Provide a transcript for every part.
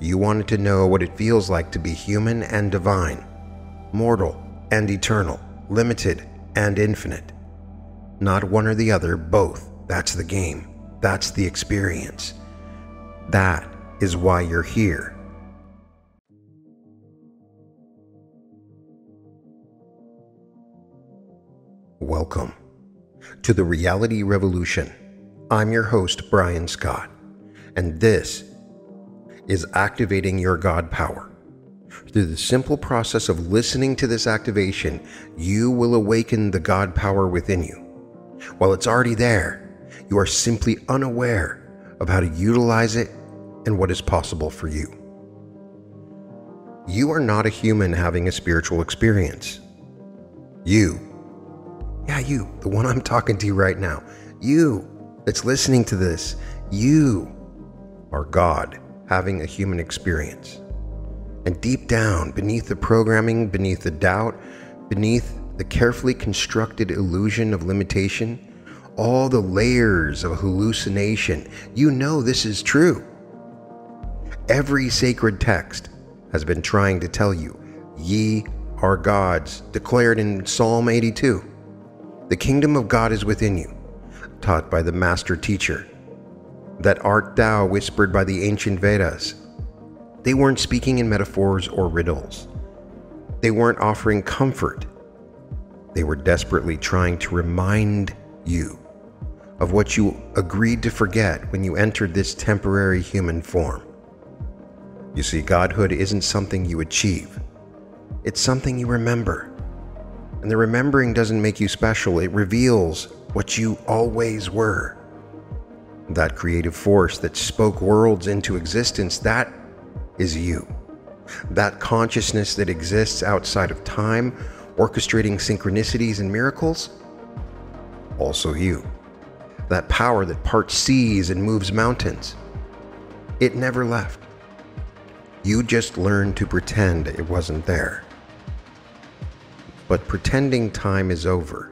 You wanted to know what it feels like to be human and divine, mortal and eternal, limited and infinite. Not one or the other, both. That's the game. That's the experience. That is why you're here. Welcome to the Reality Revolution. I'm your host, Brian Scott, and this is activating your God power. Through the simple process of listening to this activation, you will awaken the God power within you. While it's already there, you are simply unaware of how to utilize it and what is possible for you. You are not a human having a spiritual experience. You, the one I'm talking to right now, you that's listening to this, you are God having a human experience. And deep down, beneath the programming, beneath the doubt, beneath the carefully constructed illusion of limitation, all the layers of hallucination, you know this is true. Every sacred text has been trying to tell you, ye are gods, declared in Psalm 82. The kingdom of God is within you, taught by the master teacher. That art thou, whispered by the ancient Vedas. They weren't speaking in metaphors or riddles. They weren't offering comfort. They were desperately trying to remind you of what you agreed to forget when you entered this temporary human form. You see, godhood isn't something you achieve. It's something you remember. And the remembering doesn't make you special. It reveals what you always were. That creative force that spoke worlds into existence, that is you. That consciousness that exists outside of time, orchestrating synchronicities and miracles, also you. That power that parts seas and moves mountains, it never left. You just learned to pretend it wasn't there. But pretending time is over.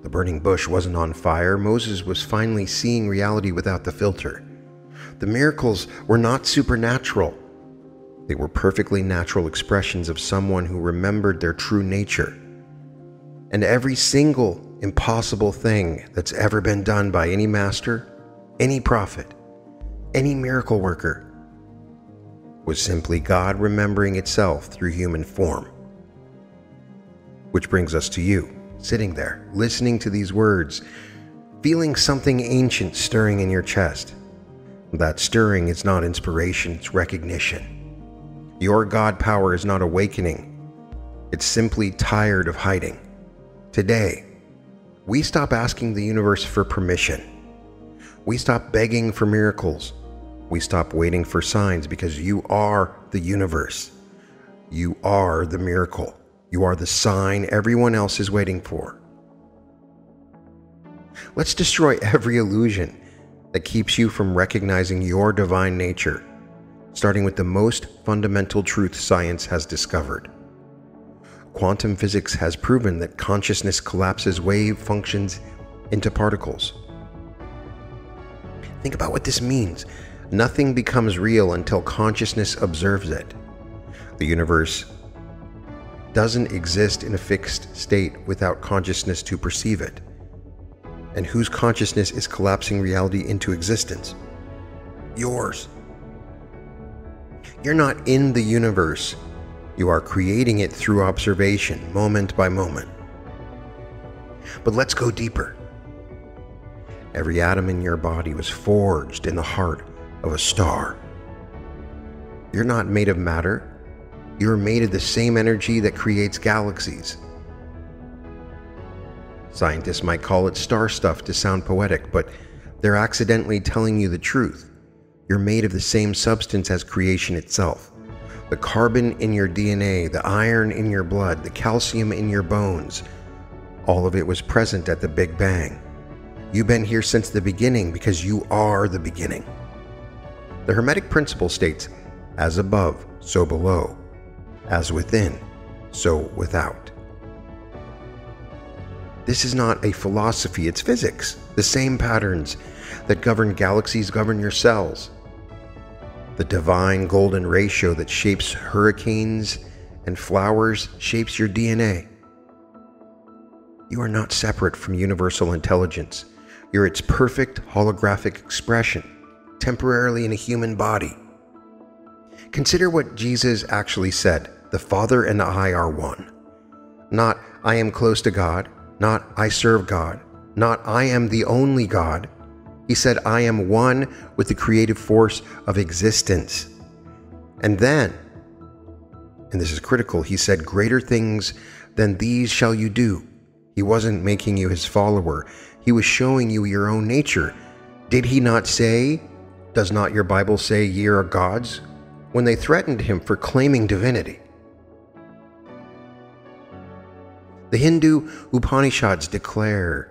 The burning bush wasn't on fire. Moses was finally seeing reality without the filter. The miracles were not supernatural. They were perfectly natural expressions of someone who remembered their true nature. And every single impossible thing that's ever been done by any master, any prophet, any miracle worker was simply God remembering itself through human form. Which brings us to you, sitting there, listening to these words, feeling something ancient stirring in your chest. That stirring is not inspiration, it's recognition. Your God power is not awakening. It's simply tired of hiding. Today, we stop asking the universe for permission. We stop begging for miracles. We stop waiting for signs because you are the universe. You are the miracle. You are the sign everyone else is waiting for. Let's destroy every illusion that keeps you from recognizing your divine nature, starting with the most fundamental truth science has discovered. Quantum physics has proven that consciousness collapses wave functions into particles. Think about what this means. Nothing becomes real until consciousness observes it. The universe doesn't exist in a fixed state without consciousness to perceive it. And whose consciousness is collapsing reality into existence? Yours. You're not in the universe. You are creating it through observation, moment by moment. But let's go deeper. Every atom in your body was forged in the heart of a star. You're not made of matter. You're made of the same energy that creates galaxies. Scientists might call it star stuff to sound poetic, but they're accidentally telling you the truth. You're made of the same substance as creation itself. The carbon in your DNA, the iron in your blood, the calcium in your bones, all of it was present at the Big Bang. You've been here since the beginning because you are the beginning. The Hermetic principle states, as above, so below. As within, so without. This is not a philosophy, it's physics. The same patterns that govern galaxies govern your cells. The divine golden ratio that shapes hurricanes and flowers shapes your DNA. You are not separate from universal intelligence. You're its perfect holographic expression, temporarily in a human body. Consider what Jesus actually said: "The Father and I are one." Not "I am close to God," not "I serve God," not "I am the only God." He said, "I am one with the creative force of existence." And then, and this is critical, he said, "Greater things than these shall you do." He wasn't making you his follower. He was showing you your own nature. Did he not say, "Does not your Bible say ye are gods?" when they threatened him for claiming divinity? The Hindu Upanishads declare,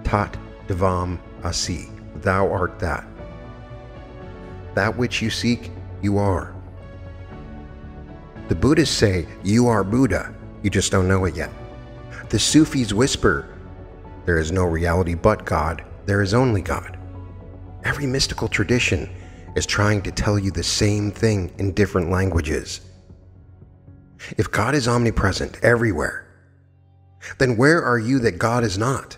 "Tat Dvam Asi," thou art that. That which you seek, you are. The Buddhists say, "You are Buddha, you just don't know it yet." The Sufis whisper, "There is no reality but God, there is only God." Every mystical tradition is trying to tell you the same thing in different languages. If God is omnipresent everywhere, then where are you that God is not?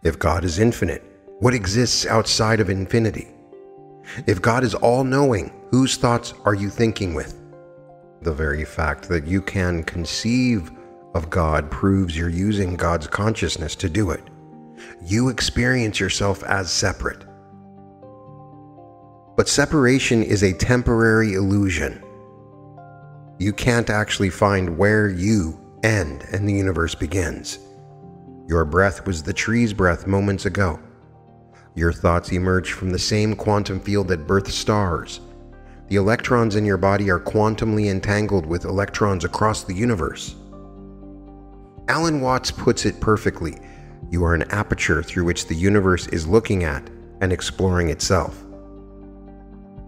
If God is infinite, what exists outside of infinity? If God is all-knowing, whose thoughts are you thinking with? The very fact that you can conceive of God proves you're using God's consciousness to do it. You experience yourself as separate. But separation is a temporary illusion. You can't actually find where you end and the universe begins. Your breath was the tree's breath moments ago. Your thoughts emerge from the same quantum field that births stars. The electrons in your body are quantumly entangled with electrons across the universe. Alan Watts puts it perfectly. You are an aperture through which the universe is looking at and exploring itself.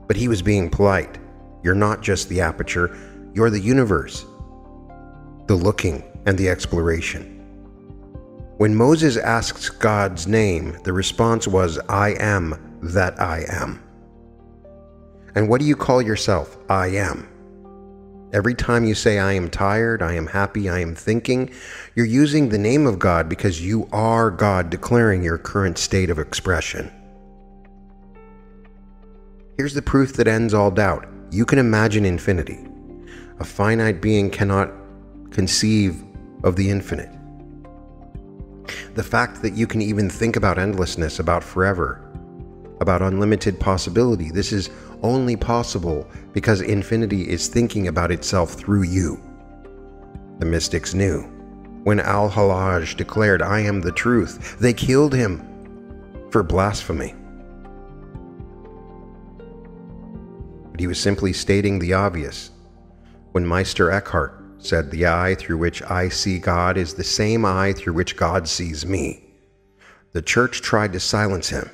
But he was being polite. You're not just the aperture, you're the universe, the looking and the exploration. When Moses asks God's name, the response was, "I am that I am." And what do you call yourself? I am. Every time you say, "I am tired, I am happy, I am thinking," you're using the name of God because you are God declaring your current state of expression. Here's the proof that ends all doubt. You can imagine infinity. A finite being cannot conceive of the infinite. The fact that you can even think about endlessness, about forever, about unlimited possibility, this is only possible because infinity is thinking about itself through you. The mystics knew. When Al-Hallaj declared, "I am the truth," they killed him for blasphemy. But he was simply stating the obvious. When Meister Eckhart said, "The eye through which I see God is the same eye through which God sees me," the church tried to silence him,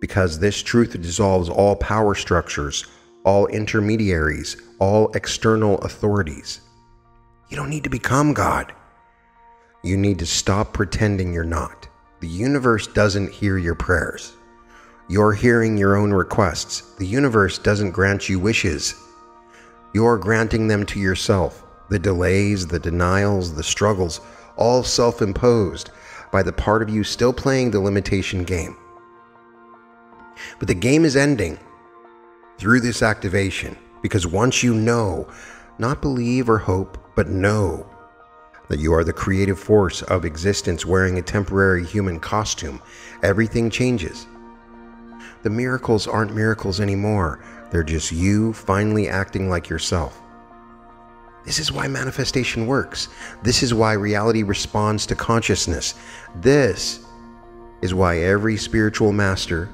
because this truth dissolves all power structures, all intermediaries, all external authorities. You don't need to become God. You need to stop pretending you're not. The universe doesn't hear your prayers. You're hearing your own requests. The universe doesn't grant you wishes. You're granting them to yourself. The delays, the denials, the struggles, all self-imposed by the part of you still playing the limitation game. But the game is ending through this activation, because once you know, not believe or hope, but know that you are the creative force of existence wearing a temporary human costume, everything changes. The miracles aren't miracles anymore. They're just you finally acting like yourself. This is why manifestation works. This is why reality responds to consciousness. This is why every spiritual master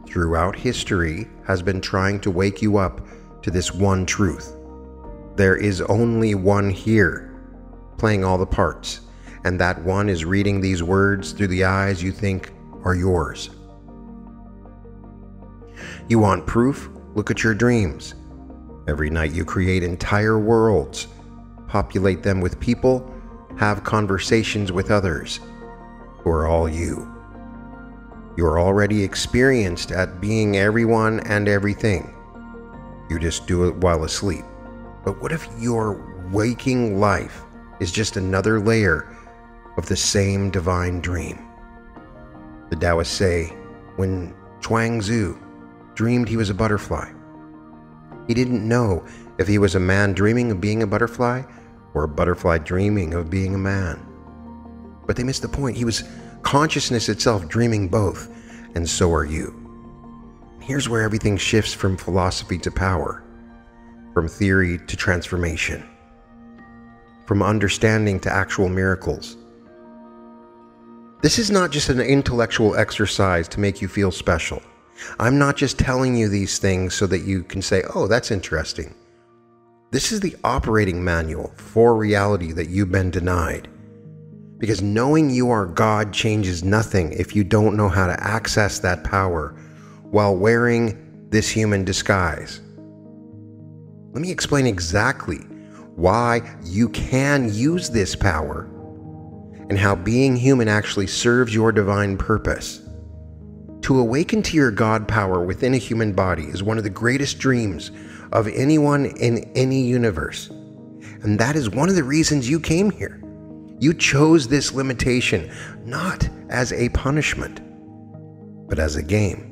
throughout history has been trying to wake you up to this one truth. There is only one here, playing all the parts, and that one is reading these words through the eyes you think are yours. You want proof? Look at your dreams. Every night you create entire worlds, populate them with people, have conversations with others who are all you. You're already experienced at being everyone and everything. You just do it while asleep. But what if your waking life is just another layer of the same divine dream? The Taoists say when Chuang-Tzu dreamed he was a butterfly, he didn't know if he was a man dreaming of being a butterfly or a butterfly dreaming of being a man. But they missed the point. He was consciousness itself dreaming both, and so are you. Here's where everything shifts from philosophy to power, from theory to transformation, from understanding to actual miracles. This is not just an intellectual exercise to make you feel special. I'm not just telling you these things so that you can say, oh, that's interesting. This is the operating manual for reality that you've been denied. Because knowing you are God changes nothing if you don't know how to access that power while wearing this human disguise. Let me explain exactly why you can use this power and how being human actually serves your divine purpose. To awaken to your God power within a human body is one of the greatest dreams of anyone in any universe. And that is one of the reasons you came here. You chose this limitation not as a punishment, but as a game.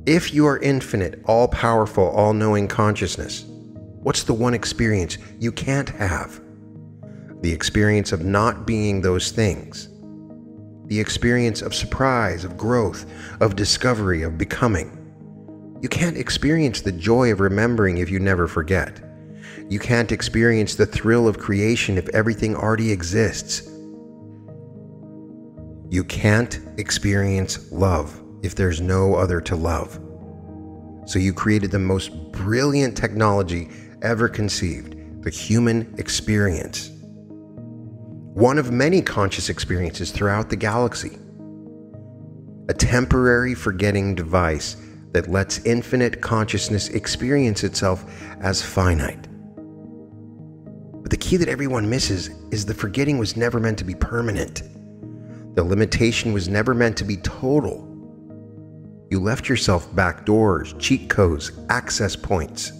If you are infinite, all-powerful, all-knowing consciousness, what's the one experience you can't have? The experience of not being those things. The experience of surprise, of growth, of discovery, of becoming. You can't experience the joy of remembering if you never forget. You can't experience the thrill of creation if everything already exists. You can't experience love if there's no other to love. So you created the most brilliant technology ever conceived, the human experience. One of many conscious experiences throughout the galaxy. A temporary forgetting device that lets infinite consciousness experience itself as finite. But the key that everyone misses is the forgetting was never meant to be permanent. The limitation was never meant to be total. You left yourself backdoors, cheat codes, access points.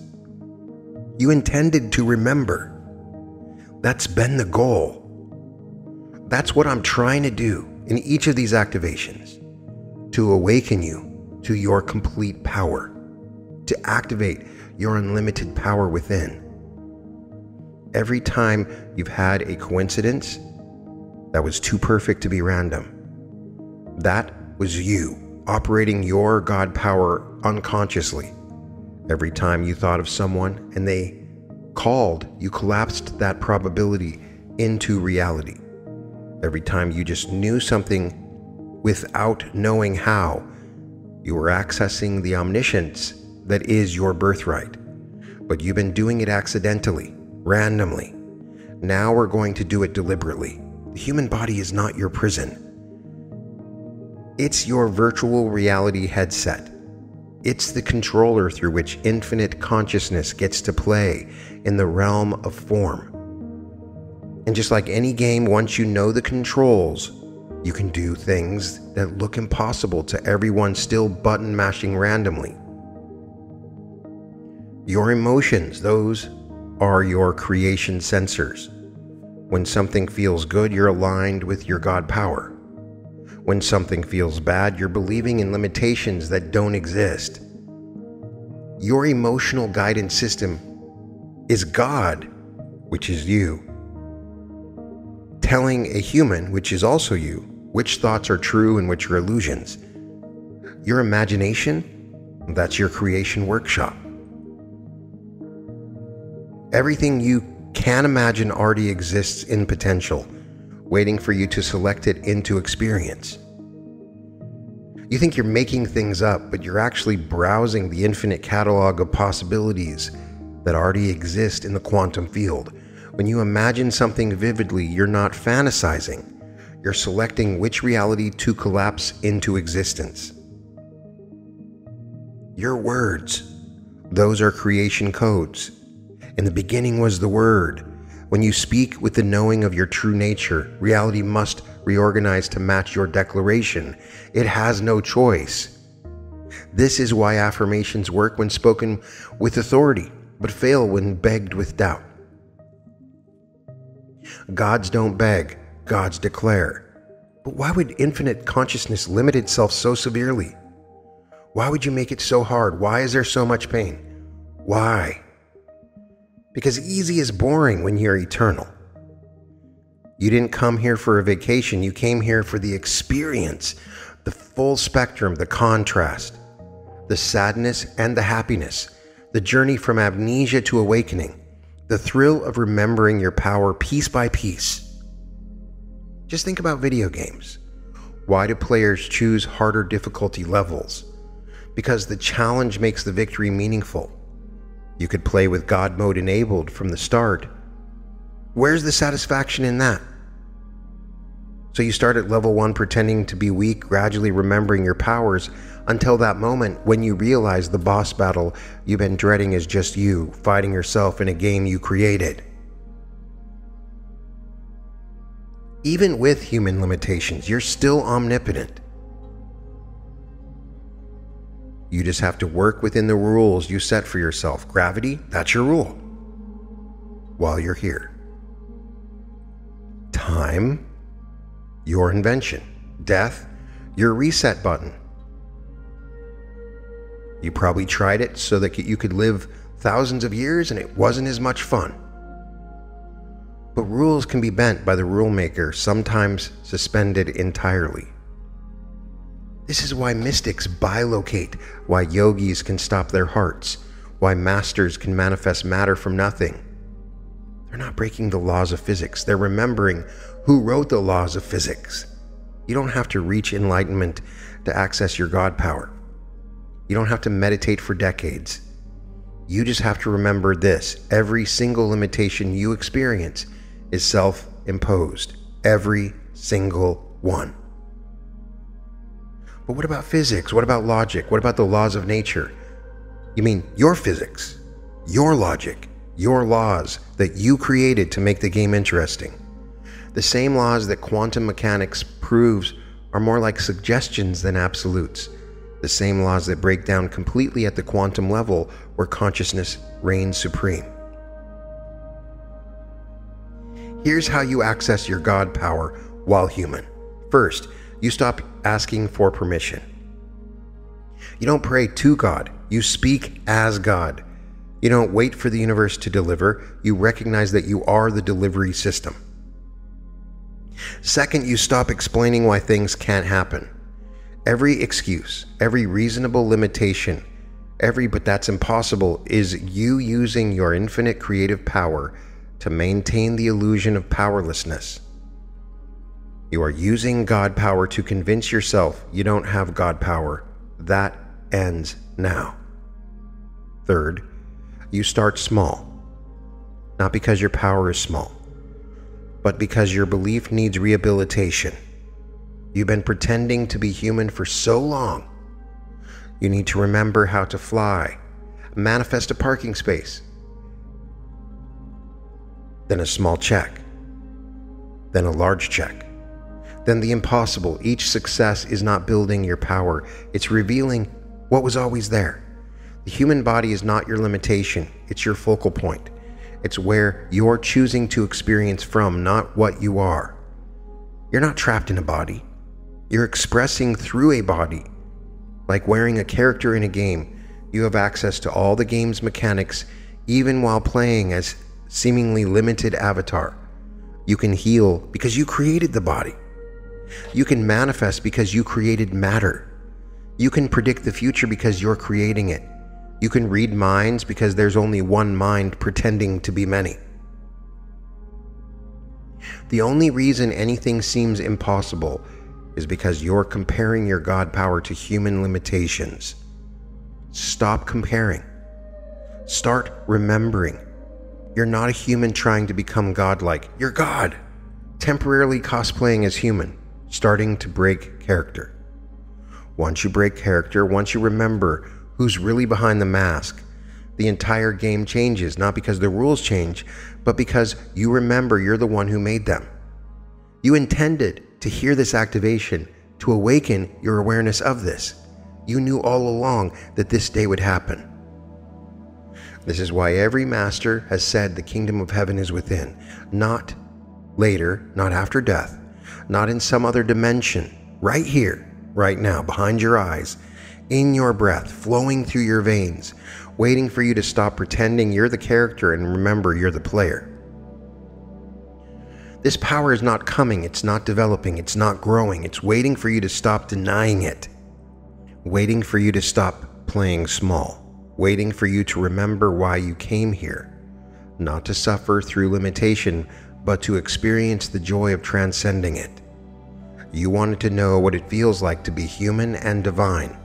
You intended to remember. That's been the goal. That's what I'm trying to do in each of these activations, to awaken you to your complete power, to activate your unlimited power within. Every time you've had a coincidence that was too perfect to be random, that was you operating your God power unconsciously. Every time you thought of someone and they called, you collapsed that probability into reality. Every time you just knew something without knowing how, you were accessing the omniscience that is your birthright. But you've been doing it accidentally, randomly. Now we're going to do it deliberately. The human body is not your prison. It's your virtual reality headset. It's the controller through which infinite consciousness gets to play in the realm of form. And just like any game, once you know the controls, you can do things that look impossible to everyone still button mashing randomly. Your emotions, those are your creation sensors. When something feels good, you're aligned with your God power. When something feels bad, you're believing in limitations that don't exist. Your emotional guidance system is God, which is you, telling a human, which is also you, which thoughts are true and which are illusions. Your imagination, that's your creation workshop. Everything you can imagine already exists in potential, waiting for you to select it into experience. You think you're making things up, but you're actually browsing the infinite catalog of possibilities that already exist in the quantum field. When you imagine something vividly, you're not fantasizing. You're selecting which reality to collapse into existence. Your words, those are creation codes. In the beginning was the Word. When you speak with the knowing of your true nature, reality must reorganize to match your declaration. It has no choice. This is why affirmations work when spoken with authority, but fail when begged with doubt. Gods don't beg, gods declare. But why would infinite consciousness limit itself so severely? Why would you make it so hard? Why is there so much pain? Why? Because easy is boring when you're eternal. You didn't come here for a vacation, you came here for the experience, the full spectrum, the contrast, the sadness and the happiness, the journey from amnesia to awakening, the thrill of remembering your power piece by piece. Just think about video games. Why do players choose harder difficulty levels? Because the challenge makes the victory meaningful. You could play with God mode enabled from the start. Where's the satisfaction in that? So you start at level 1 pretending to be weak, gradually remembering your powers until that moment when you realize the boss battle you've been dreading is just you fighting yourself in a game you created. Even with human limitations, you're still omnipotent. You just have to work within the rules you set for yourself. Gravity, that's your rule. While you're here. Time, your invention. Death, your reset button. You probably tried it so that you could live thousands of years and it wasn't as much fun. But rules can be bent by the rule maker, sometimes suspended entirely. This is why mystics bilocate, why yogis can stop their hearts, why masters can manifest matter from nothing. They're not breaking the laws of physics, they're remembering who wrote the laws of physics. You don't have to reach enlightenment to access your God power. You don't have to meditate for decades. You just have to remember this: every single limitation you experience is self-imposed. Every single one. But what about physics? What about logic? What about the laws of nature? You mean your physics, your logic, your laws that you created to make the game interesting. The same laws that quantum mechanics proves are more like suggestions than absolutes. The same laws that break down completely at the quantum level where consciousness reigns supreme. Here's how you access your God power while human. First, you stop asking for permission. You don't pray to God, you speak as God. You don't wait for the universe to deliver, you recognize that you are the delivery system. Second, you stop explaining why things can't happen. Every excuse, every reasonable limitation, every "but that's impossible" is you using your infinite creative power to maintain the illusion of powerlessness. You are using God power to convince yourself you don't have God power. That ends now. Third, you start small. Not because your power is small, but because your belief needs rehabilitation. You've been pretending to be human for so long. You need to remember how to fly, manifest a parking space, then a small check, then a large check, then the impossible. Each success is not building your power, it's revealing what was always there. The human body is not your limitation, it's your focal point. It's where you're choosing to experience from, not what you are. You're not trapped in a body. You're expressing through a body. Like wearing a character in a game, you have access to all the game's mechanics, even while playing as seemingly limited avatar. You can heal because you created the body. You can manifest because you created matter. You can predict the future because you're creating it. You can read minds because there's only one mind pretending to be many. The only reason anything seems impossible is because you're comparing your God power to human limitations. Stop comparing. Start remembering. You're not a human trying to become godlike. You're God, temporarily cosplaying as human, starting to break character. Once you break character, once you remember who's really behind the mask, the entire game changes, not because the rules change, but because you remember you're the one who made them. You intended to hear this activation, to awaken your awareness of this. You knew all along that this day would happen. This is why every master has said the kingdom of heaven is within, not later, not after death, not in some other dimension, right here, right now, behind your eyes, in your breath, flowing through your veins, waiting for you to stop pretending you're the character and remember you're the player. This power is not coming, it's not developing, it's not growing, it's waiting for you to stop denying it, waiting for you to stop playing small, waiting for you to remember why you came here, not to suffer through limitation, but to experience the joy of transcending it. You wanted to know what it feels like to be human and divine,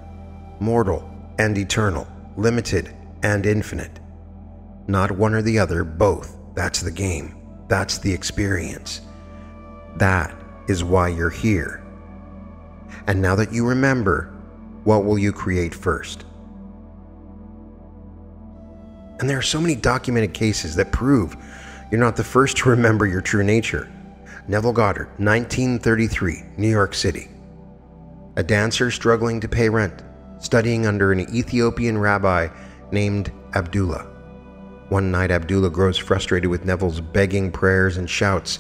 mortal and eternal, limited and infinite. Not one or the other, both. That's the game. That's the experience. That is why you're here. And now that you remember, what will you create first? And there are so many documented cases that prove you're not the first to remember your true nature. Neville Goddard, 1933, New York City. A dancer struggling to pay rent, studying under an Ethiopian rabbi named Abdullah. One night, Abdullah grows frustrated with Neville's begging prayers and shouts,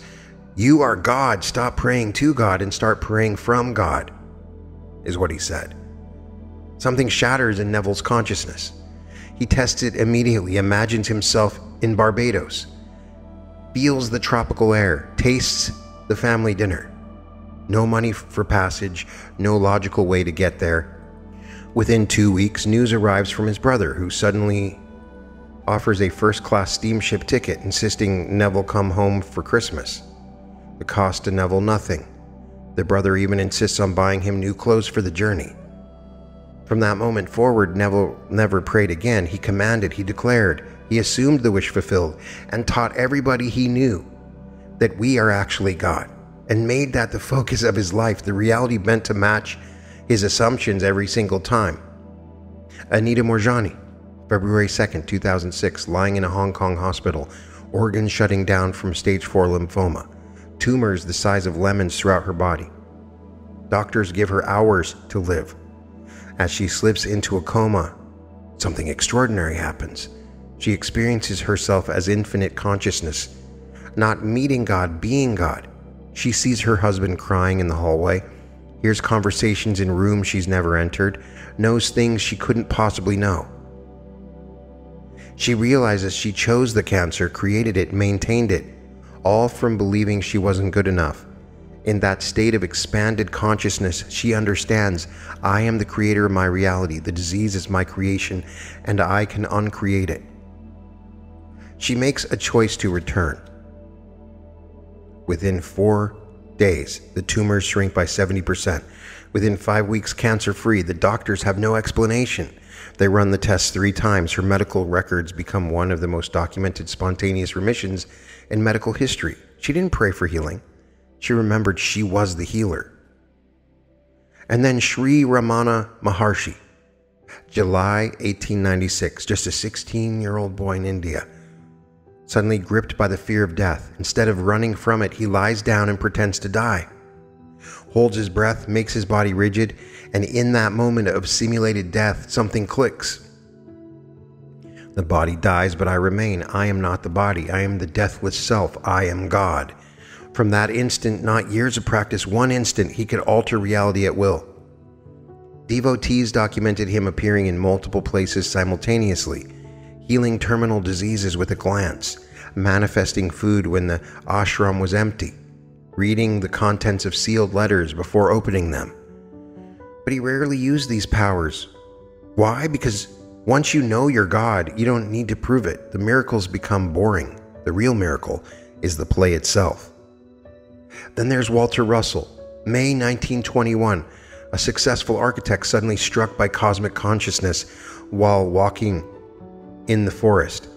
"You are God, stop praying to God and start praying from God," is what he said. Something shatters in Neville's consciousness. He tests it immediately, imagines himself in Barbados, feels the tropical air, tastes the family dinner. No money for passage, no logical way to get there. Within 2 weeks, news arrives from his brother, who suddenly offers a first-class steamship ticket, insisting Neville come home for Christmas. The cost to Neville, nothing. The brother even insists on buying him new clothes for the journey. From that moment forward, Neville never prayed again. He commanded, he declared, he assumed the wish fulfilled, and taught everybody he knew that we are actually God, and made that the focus of his life, the reality meant to match his assumptions every single time. Anita Moorjani, February 2nd, 2006, lying in a Hong Kong hospital, organs shutting down from stage 4 lymphoma, tumors the size of lemons throughout her body. Doctors give her hours to live. As she slips into a coma, something extraordinary happens. She experiences herself as infinite consciousness, not meeting God, being God. She sees her husband crying in the hallway, hears conversations in rooms she's never entered, knows things she couldn't possibly know. She realizes she chose the cancer, created it, maintained it, all from believing she wasn't good enough. In that state of expanded consciousness, she understands, I am the creator of my reality, the disease is my creation, and I can uncreate it. She makes a choice to return. Within 4 days, the tumors shrink by 70%. Within 5 weeks, cancer-free. The doctors have no explanation. They run the tests 3 times. Her medical records become one of the most documented spontaneous remissions in medical history. She didn't pray for healing. She remembered she was the healer. And then Sri Ramana Maharshi, July 1896, just a 16-year-old boy in India, suddenly gripped by the fear of death. Instead of running from it, he lies down and pretends to die. Holds his breath, makes his body rigid, and in that moment of simulated death, something clicks. The body dies, but I remain. I am not the body. I am the deathless self. I am God. From that instant, not years of practice, 1 instant, he could alter reality at will. Devotees documented him appearing in multiple places simultaneously, healing terminal diseases with a glance, manifesting food when the ashram was empty, reading the contents of sealed letters before opening them. But he rarely used these powers. Why? Because once you know you're God, you don't need to prove it. The miracles become boring. The real miracle is the play itself. Then there's Walter Russell, May 1921, a successful architect suddenly struck by cosmic consciousness while walking in the forest.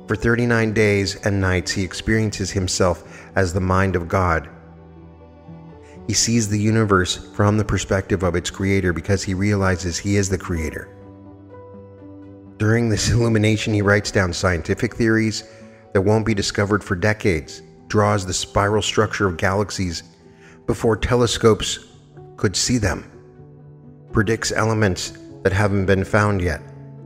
For 39 days and nights, he experiences himself as the mind of God. He sees the universe from the perspective of its creator because he realizes he is the creator. During this illumination, he writes down scientific theories that won't be discovered for decades, draws the spiral structure of galaxies before telescopes could see them, predicts elements that haven't been found yet,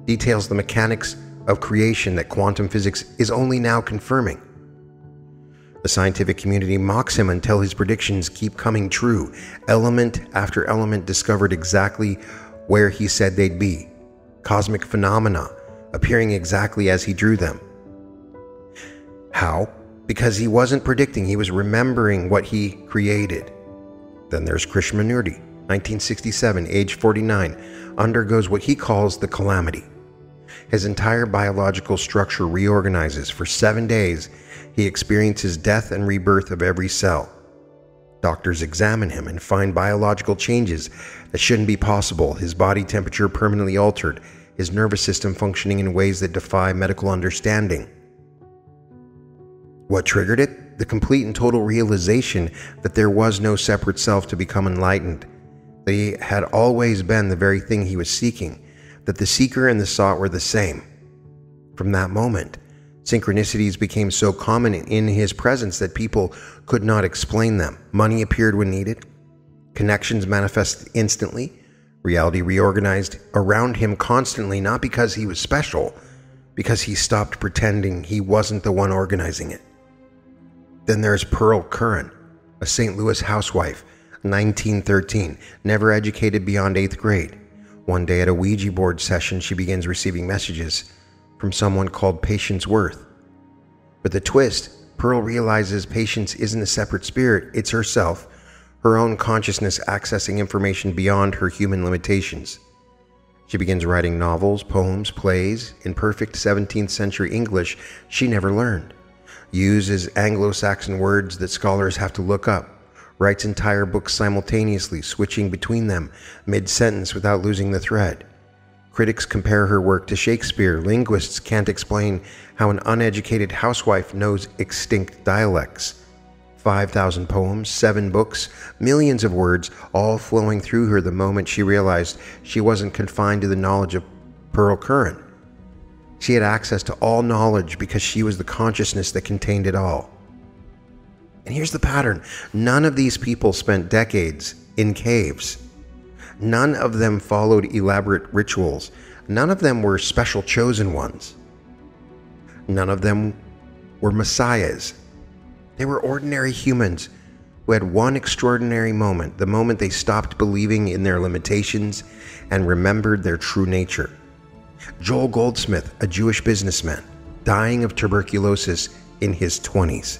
details the mechanics of creation that quantum physics is only now confirming. The scientific community mocks him until his predictions keep coming true. Element after element discovered exactly where he said they'd be. Cosmic phenomena appearing exactly as he drew them. How? Because he wasn't predicting, he was remembering what he created. Then there's Krishnamurti, 1967, age 49, undergoes what he calls the calamity. His entire biological structure reorganizes. For 7 days, he experiences death and rebirth of every cell. Doctors examine him and find biological changes that shouldn't be possible. His body temperature permanently altered, his nervous system functioning in ways that defy medical understanding. What triggered it? The complete and total realization that there was no separate self to become enlightened. They had always been the very thing he was seeking, that the seeker and the sought were the same. From that moment, synchronicities became so common in his presence that people could not explain them. Money appeared when needed. Connections manifested instantly. Reality reorganized around him constantly, not because he was special, because he stopped pretending he wasn't the one organizing it. Then there's Pearl Curran, a St. Louis housewife, 1913, never educated beyond 8th grade. One day at a Ouija board session, she begins receiving messages from someone called Patience Worth. But the twist, Pearl realizes Patience isn't a separate spirit, it's herself, her own consciousness accessing information beyond her human limitations. She begins writing novels, poems, plays in perfect 17th century English she never learned. Uses Anglo-Saxon words that scholars have to look up. Writes entire books simultaneously, switching between them mid-sentence without losing the thread. Critics compare her work to Shakespeare. Linguists can't explain how an uneducated housewife knows extinct dialects. 5,000 poems, 7 books, millions of words, all flowing through her the moment she realized she wasn't confined to the knowledge of Pearl Curran. She had access to all knowledge because she was the consciousness that contained it all. And here's the pattern. None of these people spent decades in caves. None of them followed elaborate rituals. None of them were special chosen ones. None of them were messiahs. They were ordinary humans who had one extraordinary moment, the moment they stopped believing in their limitations and remembered their true nature. Joel Goldsmith, a Jewish businessman, dying of tuberculosis in his 20s.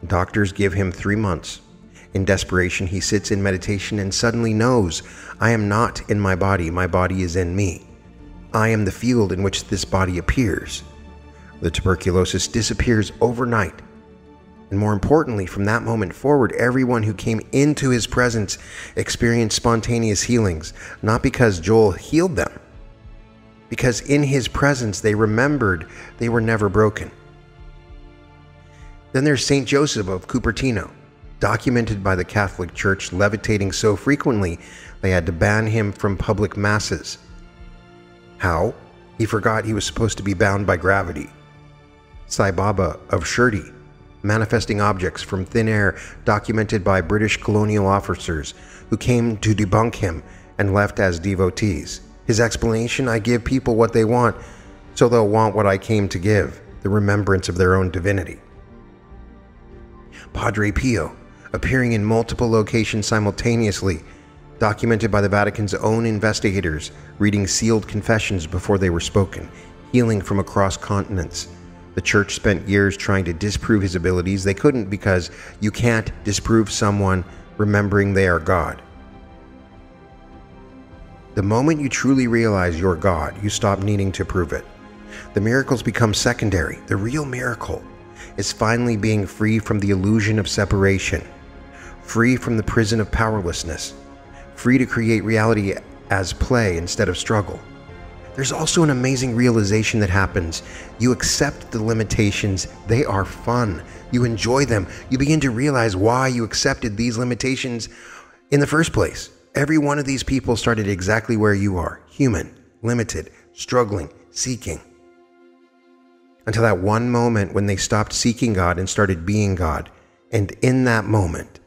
Doctors give him 3 months. In desperation, he sits in meditation and suddenly knows, I am not in my body is in me. I am the field in which this body appears. The tuberculosis disappears overnight. And more importantly, from that moment forward, everyone who came into his presence experienced spontaneous healings, not because Joel healed them, because in his presence they remembered they were never broken. Then there's St. Joseph of Cupertino, documented by the Catholic Church levitating so frequently they had to ban him from public masses. How? He forgot he was supposed to be bound by gravity. Sai Baba of Shirdi, manifesting objects from thin air, documented by British colonial officers who came to debunk him and left as devotees. His explanation, I give people what they want, so they'll want what I came to give, the remembrance of their own divinity. Padre Pio, appearing in multiple locations simultaneously, documented by the Vatican's own investigators, reading sealed confessions before they were spoken, healing from across continents. The church spent years trying to disprove his abilities. They couldn't, because you can't disprove someone remembering they are God. The moment you truly realize you're God, you stop needing to prove it. The miracles become secondary. The real miracle is finally being free from the illusion of separation, free from the prison of powerlessness, free to create reality as play instead of struggle. There's also an amazing realization that happens. You accept the limitations. They are fun. You enjoy them. You begin to realize why you accepted these limitations in the first place. Every one of these people started exactly where you are, human, limited, struggling, seeking. Until that one moment when they stopped seeking God and started being God. And in that moment,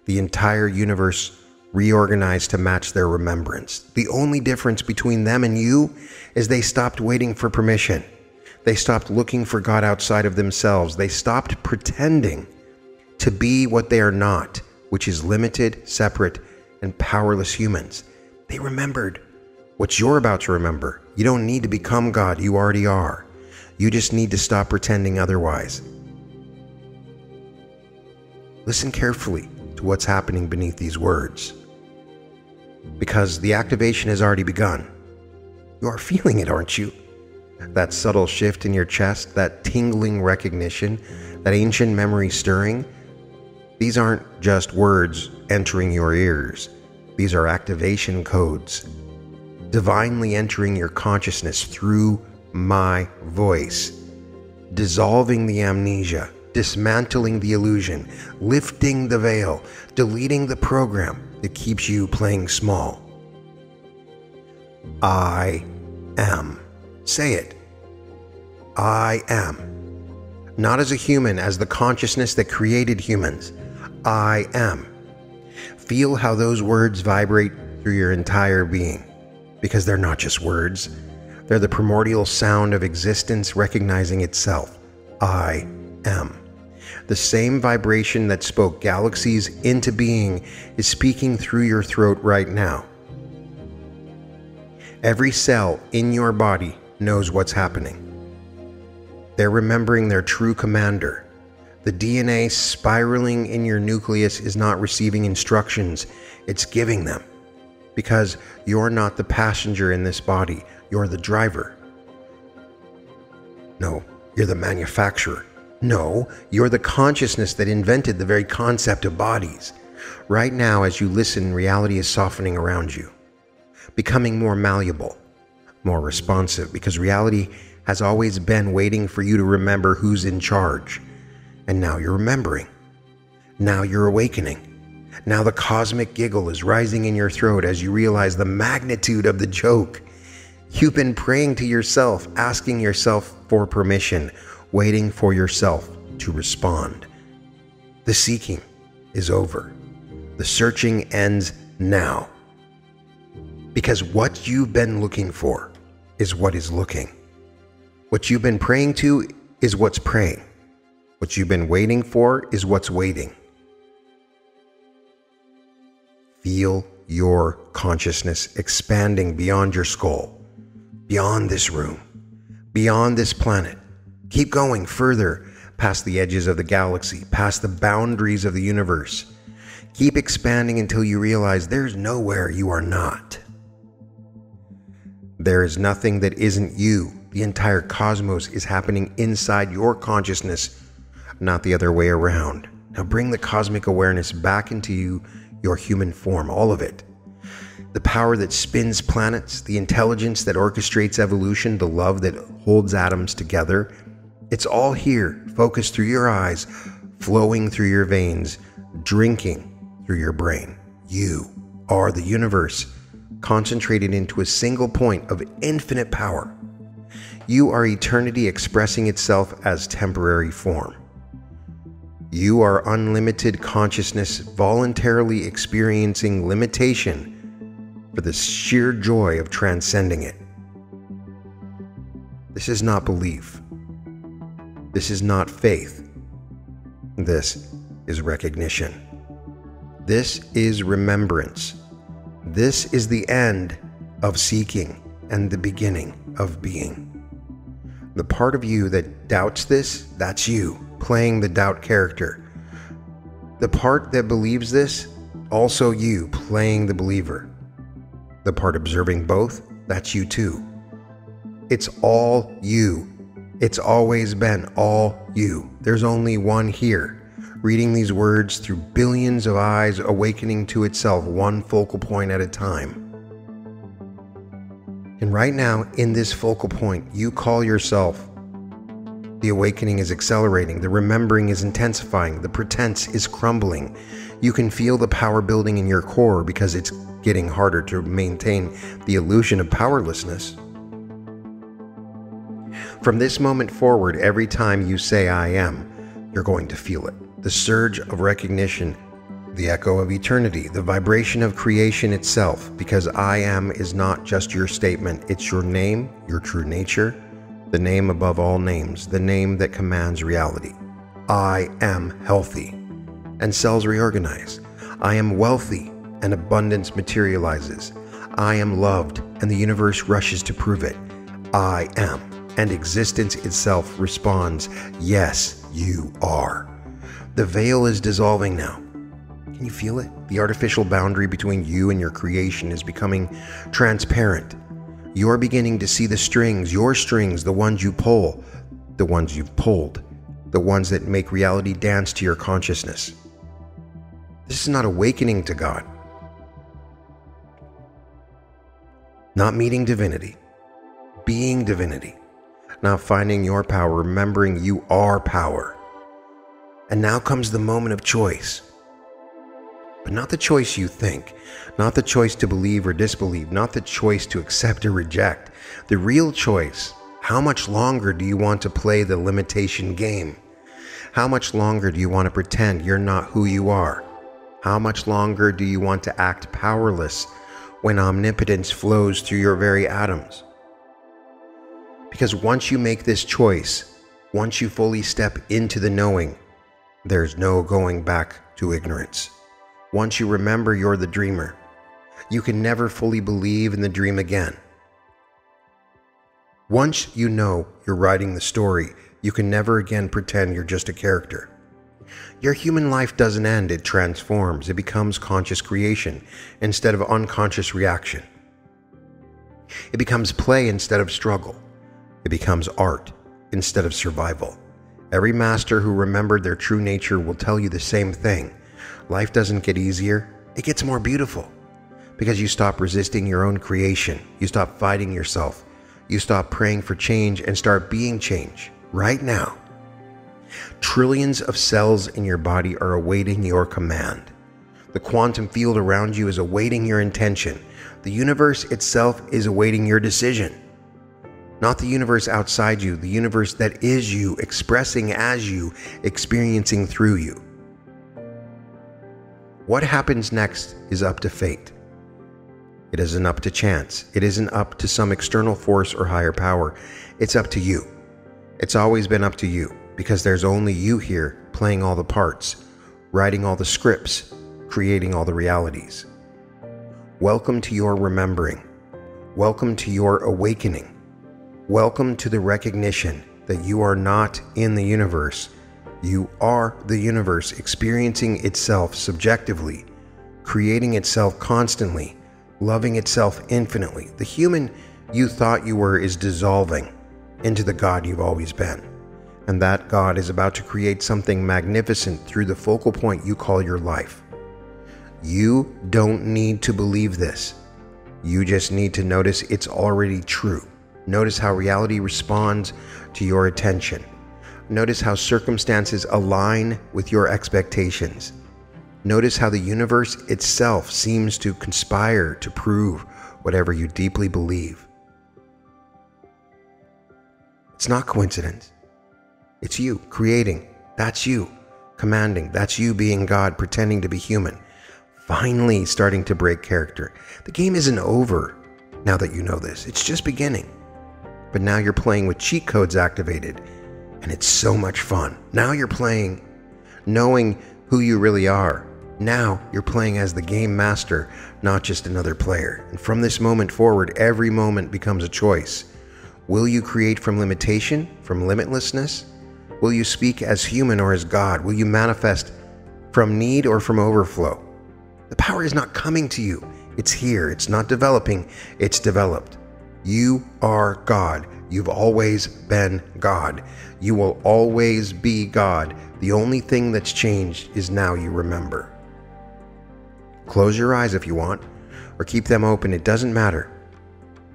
the entire universe reorganized to match their remembrance. The only difference between them and you is they stopped waiting for permission. They stopped looking for God outside of themselves. They stopped pretending to be what they are not, which is limited, separate, and powerless humans. They remembered what you're about to remember. You don't need to become God. You already are. You just need to stop pretending otherwise. Listen carefully to what's happening beneath these words, because the activation has already begun. You are feeling it, aren't you? That subtle shift in your chest, that tingling recognition, that ancient memory stirring. These aren't just words entering your ears. These are activation codes, divinely entering your consciousness through my voice, dissolving the amnesia, dismantling the illusion, lifting the veil, deleting the program that keeps you playing small. I am. Say it. I am. Not as a human, as the consciousness that created humans. I am. Feel how those words vibrate through your entire being, because they're not just words. They're the primordial sound of existence recognizing itself. I am. The same vibration that spoke galaxies into being is speaking through your throat right now. Every cell in your body knows what's happening. They're remembering their true commander. The DNA spiraling in your nucleus is not receiving instructions, it's giving them. Because you're not the passenger in this body, you're the driver. No, you're the manufacturer. No, you're the consciousness that invented the very concept of bodies. Right now, as you listen, reality is softening around you, becoming more malleable, more responsive, because reality has always been waiting for you to remember who's in charge. And now you're remembering. Now you're awakening. Now the cosmic giggle is rising in your throat as you realize the magnitude of the joke. You've been praying to yourself, asking yourself for permission, waiting for yourself to respond. The seeking is over. The searching ends now. Because what you've been looking for is what is looking. What you've been praying to is what's praying. What you've been waiting for is what's waiting. Feel your consciousness expanding beyond your skull, beyond this room, beyond this planet. Keep going further past the edges of the galaxy, past the boundaries of the universe. Keep expanding until you realize there's nowhere you are not. There is nothing that isn't you. The entire cosmos is happening inside your consciousness, not the other way around. Now bring the cosmic awareness back into you, your human form, all of it. The power that spins planets, the intelligence that orchestrates evolution, the love that holds atoms together. It's all here, focused through your eyes, flowing through your veins, drinking through your brain. You are the universe, concentrated into a single point of infinite power. You are eternity expressing itself as temporary form. You are unlimited consciousness voluntarily experiencing limitation for the sheer joy of transcending it. This is not belief. This is not faith. This is recognition. This is remembrance. This is the end of seeking and the beginning of being. The part of you that doubts this, that's you, playing the doubt character. The part that believes this, also you, playing the believer. The part observing both, that's you too. It's all you. It's always been all you. There's only one here, reading these words through billions of eyes, awakening to itself one focal point at a time. And right now, in this focal point, you call yourself. The awakening is accelerating, the remembering is intensifying, the pretense is crumbling. You can feel the power building in your core because it's getting harder to maintain the illusion of powerlessness. From this moment forward, every time you say I am, you're going to feel it. The surge of recognition the echo of eternity, the vibration of creation itself, because I am is not just your statement, it's your name, your true nature, the name above all names, the name that commands reality. I am healthy, and cells reorganize. I am wealthy, and abundance materializes. I am loved, and the universe rushes to prove it. I am, and existence itself responds, yes, you are. The veil is dissolving now. Can you feel it? The artificial boundary between you and your creation is becoming transparent. You're beginning to see the strings, your strings, the ones you pull, the ones you've pulled, the ones that make reality dance to your consciousness. This is not awakening to God, not meeting divinity, being divinity, not finding your power, remembering you are power. And now comes the moment of choice. But not the choice you think, not the choice to believe or disbelieve, not the choice to accept or reject. The real choice, how much longer do you want to play the limitation game? How much longer do you want to pretend you're not who you are? How much longer do you want to act powerless when omnipotence flows through your very atoms? Because once you make this choice, once you fully step into the knowing, there's no going back to ignorance. Once you remember you're the dreamer, you can never fully believe in the dream again. Once you know you're writing the story, you can never again pretend you're just a character. Your human life doesn't end, it transforms. It becomes conscious creation instead of unconscious reaction. It becomes play instead of struggle. It becomes art instead of survival. Every master who remembered their true nature will tell you the same thing. Life doesn't get easier, it gets more beautiful. Because you stop resisting your own creation, you stop fighting yourself, you stop praying for change and start being change right now. Trillions of cells in your body are awaiting your command. The quantum field around you is awaiting your intention. The universe itself is awaiting your decision. Not the universe outside you, the universe that is you, expressing as you, experiencing through you. What happens next is up to fate. It isn't up to chance. It isn't up to some external force or higher power. It's up to you. It's always been up to you, because there's only you here playing all the parts, writing all the scripts, creating all the realities. Welcome to your remembering. Welcome to your awakening. Welcome to the recognition that you are not in the universe. You are the universe experiencing itself subjectively, creating itself constantly, loving itself infinitely. The human you thought you were is dissolving into the God you've always been. And that God is about to create something magnificent through the focal point you call your life. You don't need to believe this. You just need to notice it's already true. Notice how reality responds to your attention. Notice how circumstances align with your expectations. Notice how the universe itself seems to conspire to prove whatever you deeply believe. It's not coincidence. It's you creating. That's you commanding. That's you being God, pretending to be human. Finally starting to break character. The game isn't over now that you know this. It's just beginning. But now you're playing with cheat codes activated. And it's so much fun. Now you're playing knowing who you really are. Now you're playing as the game master, not just another player. And from this moment forward, every moment becomes a choice. Will you create from limitation, from limitlessness? Will you speak as human or as God? Will you manifest from need or from overflow? The power is not coming to you. It's here. It's not developing. It's developed. You are God. You've always been God. You will always be God. The only thing that's changed is now you remember. Close your eyes if you want, or keep them open. It doesn't matter,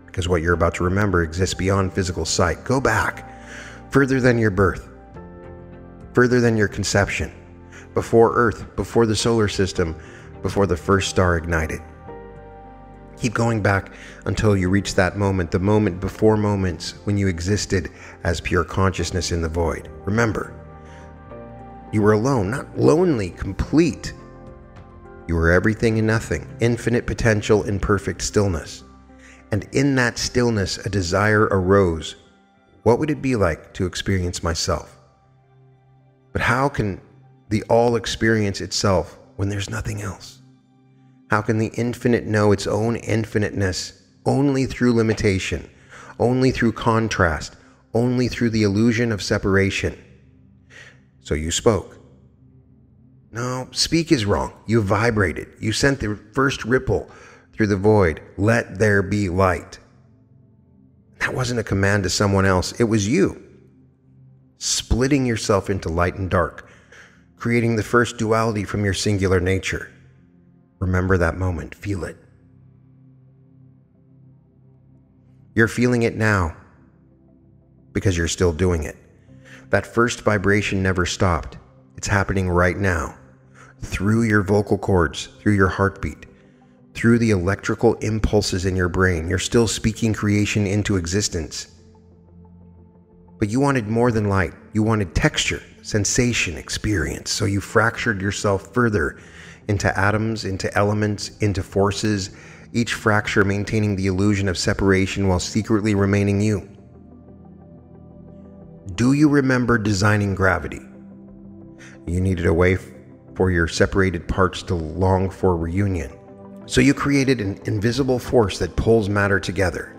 because what you're about to remember exists beyond physical sight. Go back, further than your birth, further than your conception, before Earth, before the solar system, before the first star ignited. Keep going back until you reach that moment, the moment before moments when you existed as pure consciousness in the void. Remember, you were alone, not lonely, complete. You were everything and nothing, infinite potential in perfect stillness. And in that stillness, a desire arose. What would it be like to experience myself? But how can the all experience itself when there's nothing else? How can the infinite know its own infiniteness only through limitation, only through contrast, only through the illusion of separation? So you spoke. No, speak is wrong. You vibrated. You sent the first ripple through the void. Let there be light. That wasn't a command to someone else. It was you, splitting yourself into light and dark, creating the first duality from your singular nature. Remember that moment. Feel it. You're feeling it now because you're still doing it. That first vibration never stopped. It's happening right now, through your vocal cords, through your heartbeat, through the electrical impulses in your brain. You're still speaking creation into existence. But you wanted more than light. You wanted texture, sensation, experience. So you fractured yourself further into atoms, into elements, into forces, each fracture maintaining the illusion of separation while secretly remaining you. Do you remember designing gravity? You needed a way for your separated parts to long for reunion. So you created an invisible force that pulls matter together,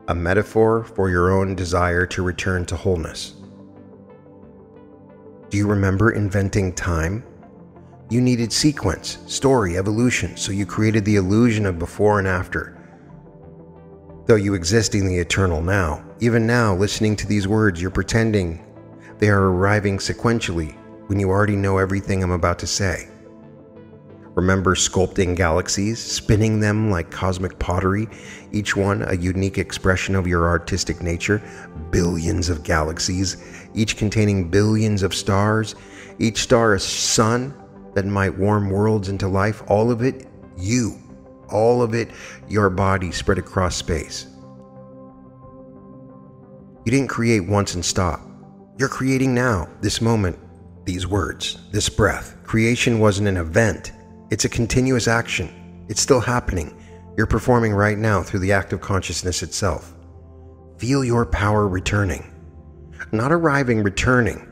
a metaphor for your own desire to return to wholeness. Do you remember inventing time? You needed sequence, story, evolution, so you created the illusion of before and after. Though you exist in the eternal now, even now, listening to these words, you're pretending they are arriving sequentially when you already know everything I'm about to say. Remember sculpting galaxies, spinning them like cosmic pottery, each one a unique expression of your artistic nature, billions of galaxies, each containing billions of stars, each star a sun that might warm worlds into life, all of it you, all of it your body spread across space. You didn't create once and stop. You're creating now, this moment, these words, this breath. Creation wasn't an event. It's a continuous action. It's still happening. You're performing right now through the act of consciousness itself. Feel your power returning. Not arriving, returning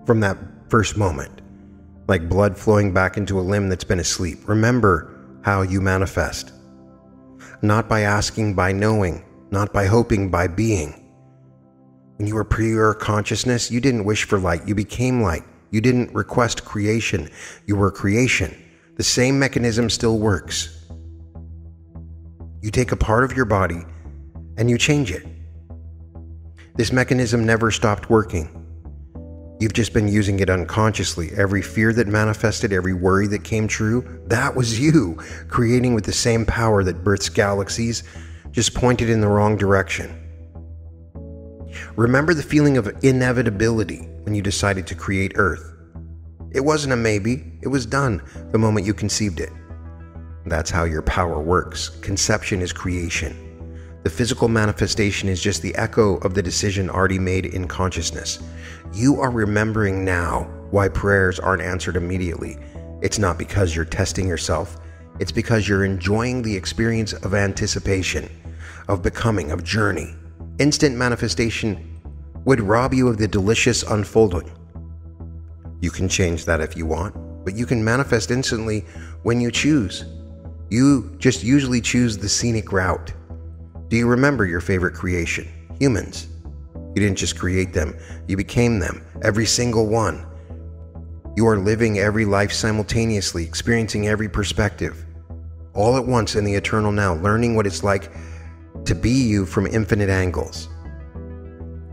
from that first moment, like blood flowing back into a limb that's been asleep. Remember how you manifest. Not by asking, by knowing, not by hoping, by being. When you were pure consciousness, you didn't wish for light. You became light. You didn't request creation. You were creation. The same mechanism still works. You take a part of your body and you change it. This mechanism never stopped working. You've just been using it unconsciously. Every fear that manifested, every worry that came true, that was you, creating with the same power that births galaxies, just pointed in the wrong direction. Remember the feeling of inevitability when you decided to create Earth. It wasn't a maybe, it was done the moment you conceived it. That's how your power works. Conception is creation. The physical manifestation is just the echo of the decision already made in consciousness. You are remembering now why prayers aren't answered immediately. It's not because you're testing yourself. It's because you're enjoying the experience of anticipation, of becoming, of journey. Instant manifestation would rob you of the delicious unfolding. You can change that if you want, but you can manifest instantly when you choose. You just usually choose the scenic route. Do you remember your favorite creation? Humans. You didn't just create them, you became them, every single one. You are living every life simultaneously, experiencing every perspective, all at once in the eternal now, learning what it's like to be you from infinite angles.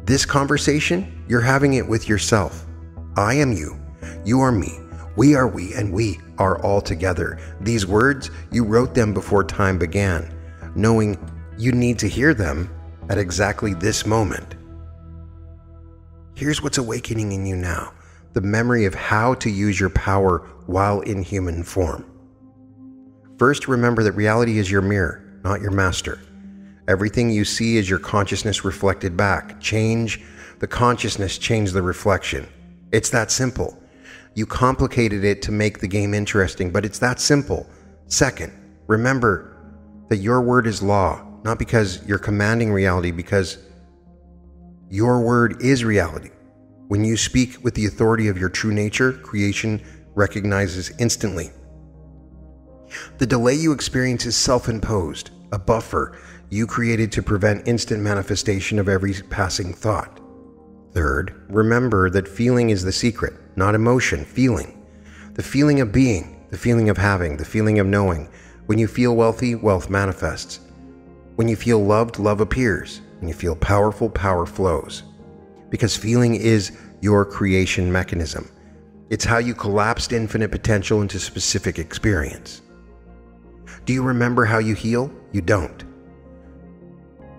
This conversation, you're having it with yourself. I am you, you are me, we are we, and we are all together. These words, you wrote them before time began, knowing you need to hear them at exactly this moment. Here's what's awakening in you now, the memory of how to use your power while in human form. First, remember that reality is your mirror, not your master. Everything you see is your consciousness reflected back. Change the consciousness, change the reflection. It's that simple. You complicated it to make the game interesting, but it's that simple. Second, remember that your word is law, not because you're commanding reality, because your word is reality. When you speak with the authority of your true nature, creation recognizes instantly. The delay you experience is self-imposed, a buffer you created to prevent instant manifestation of every passing thought. Third, remember that feeling is the secret, not emotion, feeling. The feeling of being, the feeling of having, the feeling of knowing. When you feel wealthy, wealth manifests. When you feel loved, love appears. When you feel powerful, power flows. Because feeling is your creation mechanism. It's how you collapsed infinite potential into specific experience. Do you remember how you heal? You don't.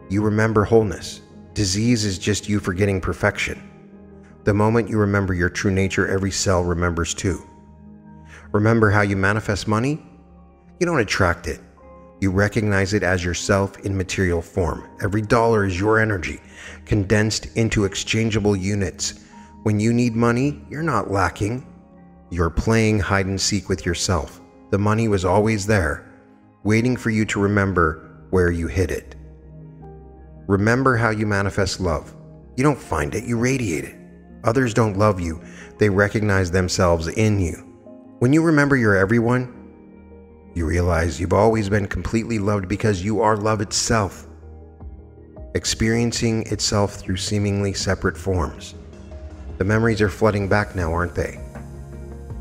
You remember wholeness. Disease is just you forgetting perfection. The moment you remember your true nature, every cell remembers too. Remember how you manifest money? You don't attract it. You recognize it as yourself in material form. Every dollar is your energy, condensed into exchangeable units. When you need money, you're not lacking. You're playing hide and seek with yourself. The money was always there, waiting for you to remember where you hid it. Remember how you manifest love. You don't find it, you radiate it. Others don't love you, they recognize themselves in you. When you remember you're everyone, you realize you've always been completely loved because you are love itself, experiencing itself through seemingly separate forms. The memories are flooding back now, aren't they?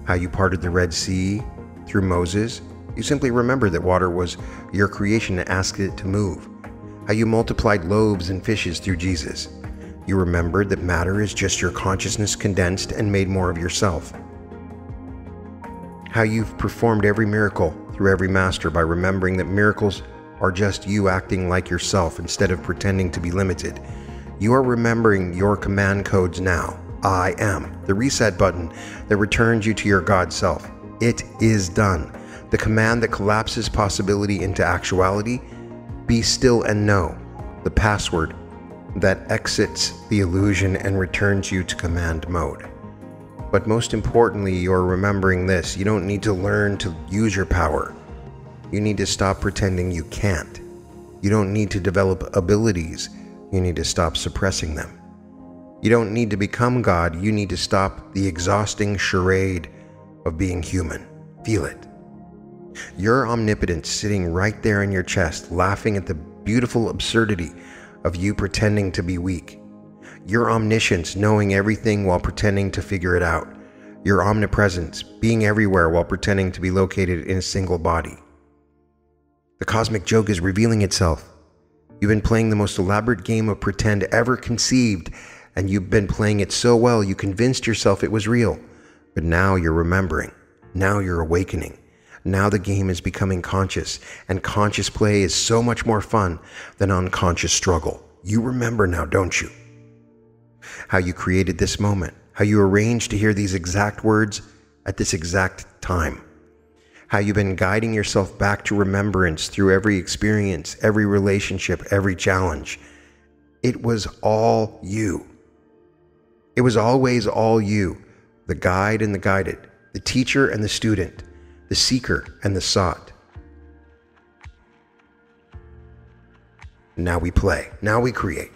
How you parted the Red Sea through Moses. You simply remembered that water was your creation and asked it to move. How you multiplied loaves and fishes through Jesus. You remembered that matter is just your consciousness condensed and made more of yourself. How you've performed every miracle through every master by remembering that miracles are just you acting like yourself instead of pretending to be limited. You are remembering your command codes now. I am, the reset button that returns you to your God self. It is done. The command that collapses possibility into actuality. Be still and know. The password that exits the illusion and returns you to command mode. But most importantly, you're remembering this. You don't need to learn to use your power. You need to stop pretending you can't. You don't need to develop abilities. You need to stop suppressing them. You don't need to become God. You need to stop the exhausting charade of being human. Feel it. Your omnipotence sitting right there in your chest, laughing at the beautiful absurdity of you pretending to be weak. Your omniscience, knowing everything while pretending to figure it out. Your omnipresence, being everywhere while pretending to be located in a single body. The cosmic joke is revealing itself. You've been playing the most elaborate game of pretend ever conceived, and you've been playing it so well you convinced yourself it was real. But now you're remembering. Now you're awakening. Now the game is becoming conscious, and conscious play is so much more fun than unconscious struggle. You remember now, don't you? How you created this moment, how you arranged to hear these exact words at this exact time, how you've been guiding yourself back to remembrance through every experience, every relationship, every challenge. It was all you. It was always all you, the guide and the guided, the teacher and the student, the seeker and the sought. Now we play. Now we create.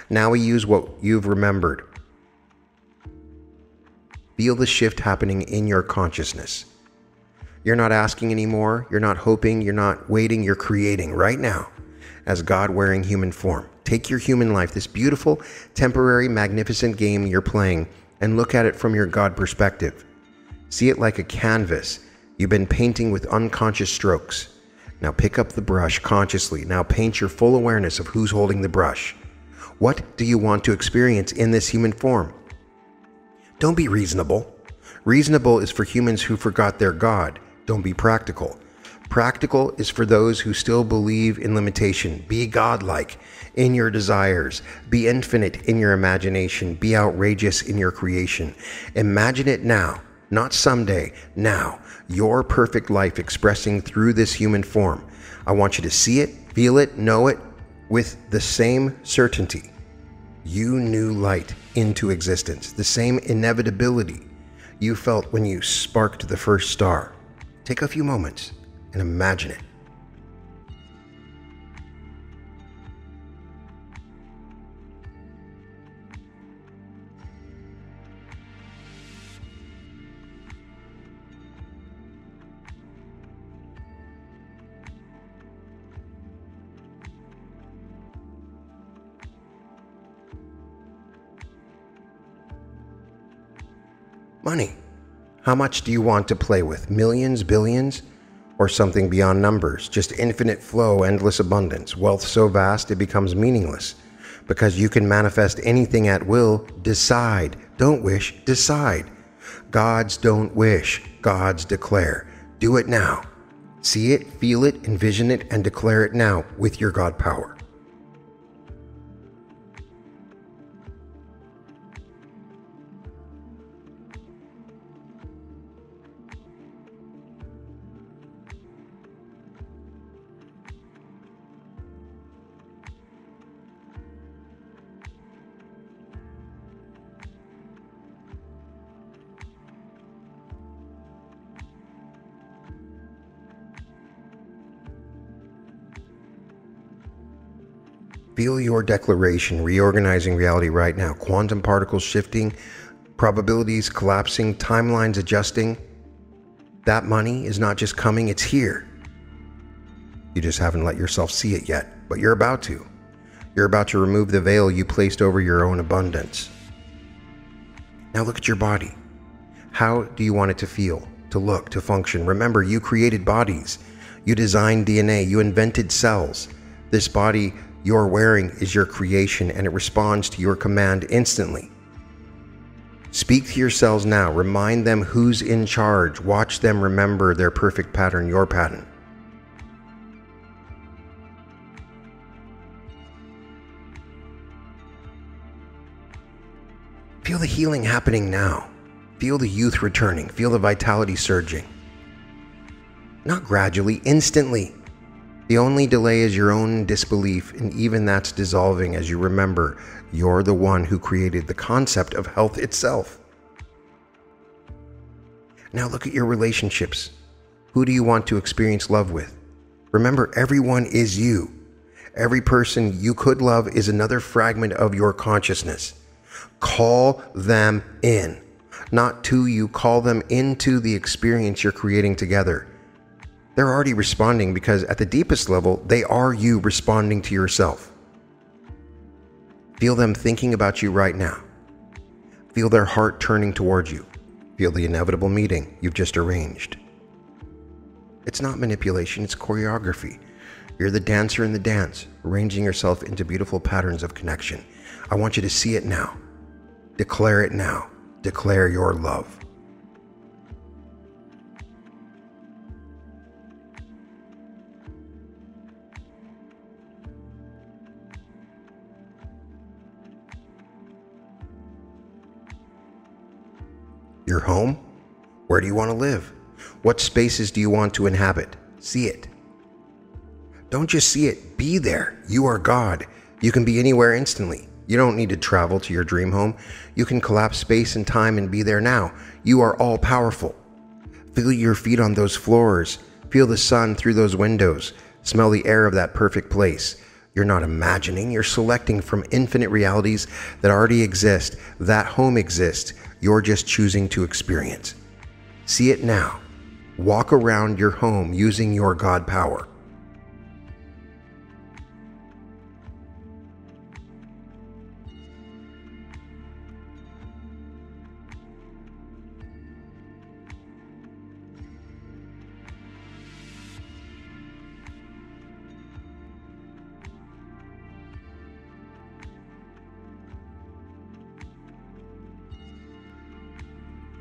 Now we use what you've remembered. Feel the shift happening in your consciousness. You're not asking anymore. You're not hoping. You're not waiting. You're creating right now as God wearing human form. Take your human life, this beautiful, temporary, magnificent game you're playing, and look at it from your God perspective. See it like a canvas you've been painting with unconscious strokes. Now pick up the brush consciously. Now paint your full awareness of who's holding the brush. What do you want to experience in this human form? Don't be reasonable. Reasonable is for humans who forgot their God. Don't be practical. Practical is for those who still believe in limitation. Be godlike in your desires. Be infinite in your imagination. Be outrageous in your creation. Imagine it now, not someday, now. Your perfect life expressing through this human form. I want you to see it, feel it, know it with the same certainty. You knew light into existence, the same inevitability. you felt when you sparked the first star. Take a few moments and imagine it. Money. How much do you want to play with? Millions, billions, or something beyond numbers? Just infinite flow, endless abundance, wealth so vast it becomes meaningless. Because you can manifest anything at will. Decide. Don't wish, decide. Gods don't wish, gods declare. Do it now. See it, feel it, envision it, and declare it now with your God power. Feel your declaration reorganizing reality right now. Quantum particles shifting, probabilities collapsing, timelines adjusting. That money is not just coming, it's here. You just haven't let yourself see it yet, but you're about to. You're about to remove the veil you placed over your own abundance. Now look at your body. How do you want it to feel, to look, to function? Remember, you created bodies. You designed DNA. You invented cells. This body you're wearing is your creation, and it responds to your command instantly. Speak to your cells now. Remind them who's in charge. Watch them remember their perfect pattern, your pattern. Feel the healing happening now. Feel the youth returning. Feel the vitality surging. Not gradually, instantly. The only delay is your own disbelief, and even that's dissolving as you remember you're the one who created the concept of health itself. Now look at your relationships. Who do you want to experience love with? Remember, everyone is you. Every person you could love is another fragment of your consciousness. Call them in. Not to you, call them into the experience you're creating together. They're already responding because at the deepest level, they are you responding to yourself. Feel them thinking about you right now. Feel their heart turning towards you. Feel the inevitable meeting you've just arranged. It's not manipulation, it's choreography. You're the dancer in the dance, arranging yourself into beautiful patterns of connection. I want you to see it now. Declare it now. Declare your love. Your home? Where do you want to live? What spaces do you want to inhabit? See it. Don't just see it, be there. You are God. You can be anywhere instantly. You don't need to travel to your dream home. You can collapse space and time and be there now. You are all powerful. Feel your feet on those floors. Feel the sun through those windows. Smell the air of that perfect place. You're not imagining, you're selecting from infinite realities that already exist. That home exists. You're just choosing to experience. See it now. Walk around your home using your God power.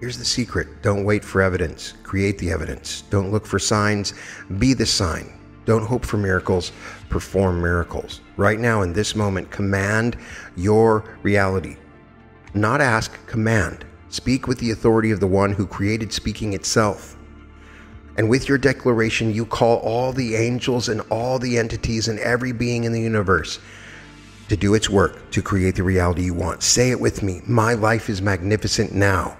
Here's the secret. Don't wait for evidence. Create the evidence. Don't look for signs. Be the sign. Don't hope for miracles. Perform miracles. Right now, in this moment, command your reality. Not ask, command. Speak with the authority of the one who created speaking itself. And with your declaration, you call all the angels and all the entities and every being in the universe to do its work to create the reality you want. Say it with me. My life is magnificent now.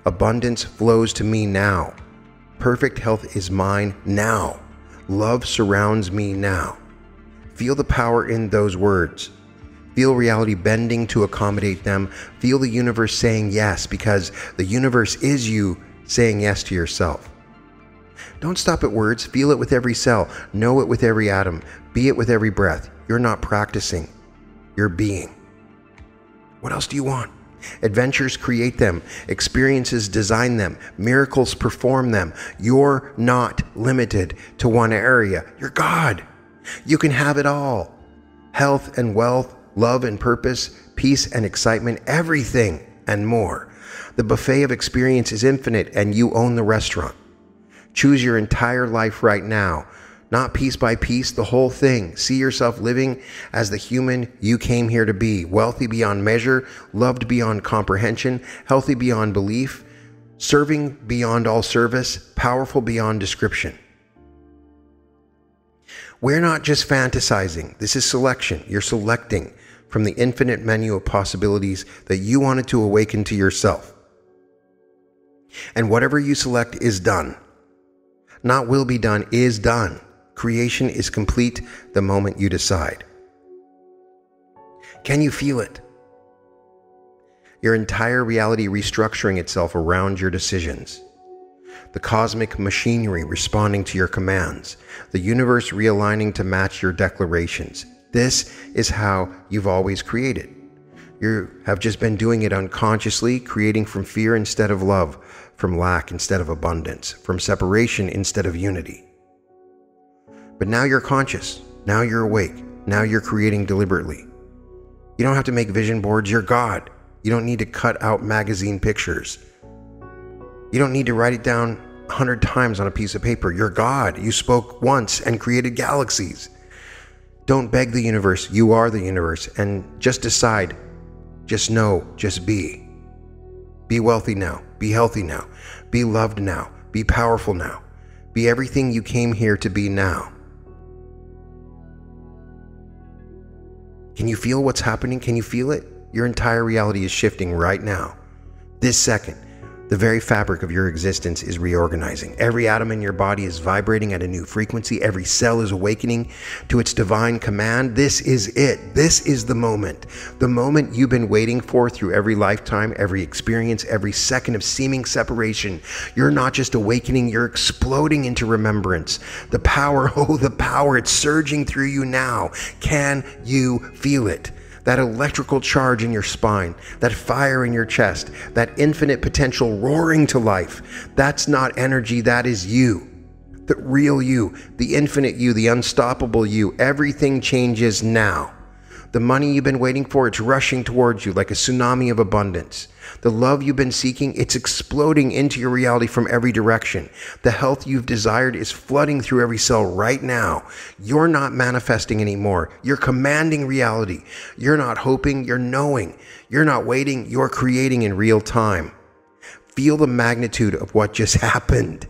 Abundance flows to me now. Perfect health is mine now. Love surrounds me now. Feel the power in those words. Feel reality bending to accommodate them. Feel the universe saying yes, because the universe is you saying yes to yourself. Don't stop at words. Feel it with every cell. Know it with every atom. Be it with every breath. You're not practicing. You're being. What else do you want? Adventures, create them. Experiences, design them. Miracles, perform them. You're not limited to one area. You're God. You can have it all. Health and wealth, love and purpose, peace and excitement, everything and more. The buffet of experience is infinite, and you own the restaurant. Choose your entire life right now, not piece by piece, the whole thing. See yourself living as the human you came here to be, wealthy beyond measure, loved beyond comprehension, healthy beyond belief, serving beyond all service, powerful beyond description. We're not just fantasizing. This is selection. You're selecting from the infinite menu of possibilities that you wanted to awaken to yourself. And whatever you select is done. Not will be done, is done. Creation is complete the moment you decide. Can you feel it? Your entire reality restructuring itself around your decisions. The cosmic machinery responding to your commands. The universe realigning to match your declarations. This is how you've always created. You have just been doing it unconsciously, creating from fear instead of love, from lack instead of abundance, from separation instead of unity. But now you're conscious. Now you're awake. Now you're creating deliberately. You don't have to make vision boards. You're God. You don't need to cut out magazine pictures. You don't need to write it down 100 times on a piece of paper. You're God. You spoke once and created galaxies. Don't beg the universe. You are the universe. And just decide. Just know. Just be. Be wealthy now. Be healthy now. Be loved now. Be powerful now. Be everything you came here to be now. Can you feel what's happening? Can you feel it? Your entire reality is shifting right now. This second. The very fabric of your existence is reorganizing. Every atom in your body is vibrating at a new frequency. Every cell is awakening to its divine command. This is it. This is the moment you've been waiting for through every lifetime, every experience, every second of seeming separation. You're not just awakening, you're exploding into remembrance. The power, the power, it's surging through you now. Can you feel it? That electrical charge in your spine, that fire in your chest, that infinite potential roaring to life. That's not energy, that is you. The real you, the infinite you, the unstoppable you. Everything changes now. The money you've been waiting for, it's rushing towards you like a tsunami of abundance. The love you've been seeking, it's exploding into your reality from every direction. The health you've desired is flooding through every cell right now. You're not manifesting anymore. You're commanding reality. You're not hoping, you're knowing. You're not waiting, you're creating in real time. Feel the magnitude of what just happened.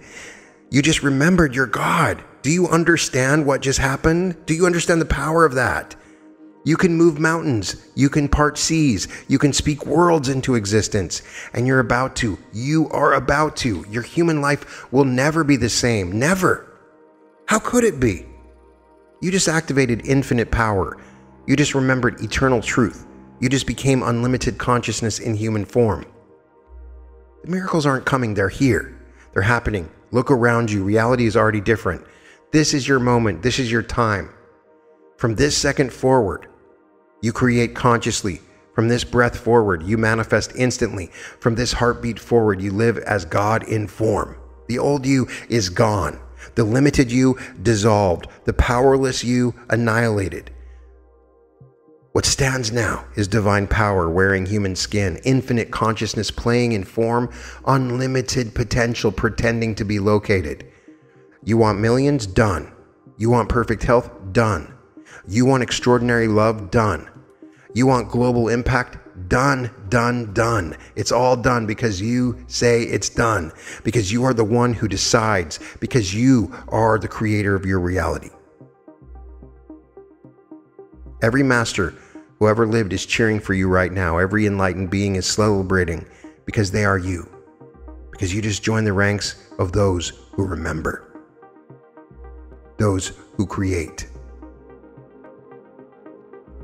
You just remembered you're God. Do you understand what just happened? Do you understand the power of that? You can move mountains, you can part seas, you can speak worlds into existence, and you're about to. You are about to. Your human life will never be the same. Never. How could it be? You just activated infinite power. You just remembered eternal truth. You just became unlimited consciousness in human form. The miracles aren't coming, they're here. They're happening. Look around you. Reality is already different. This is your moment. This is your time. From this second forward, you create consciously. From this breath forward, you manifest instantly. From this heartbeat forward, you live as God in form. The old you is gone. The limited you dissolved. The powerless you annihilated. What stands now is divine power wearing human skin, infinite consciousness playing in form, unlimited potential pretending to be located. You want millions? Done. You want perfect health? Done. You want extraordinary love? Done. You want global impact? Done, done, done. It's all done because you say it's done. Because you are the one who decides. Because you are the creator of your reality. Every master who ever lived is cheering for you right now. Every enlightened being is celebrating because they are you. because you just joined the ranks of those who remember, those who create.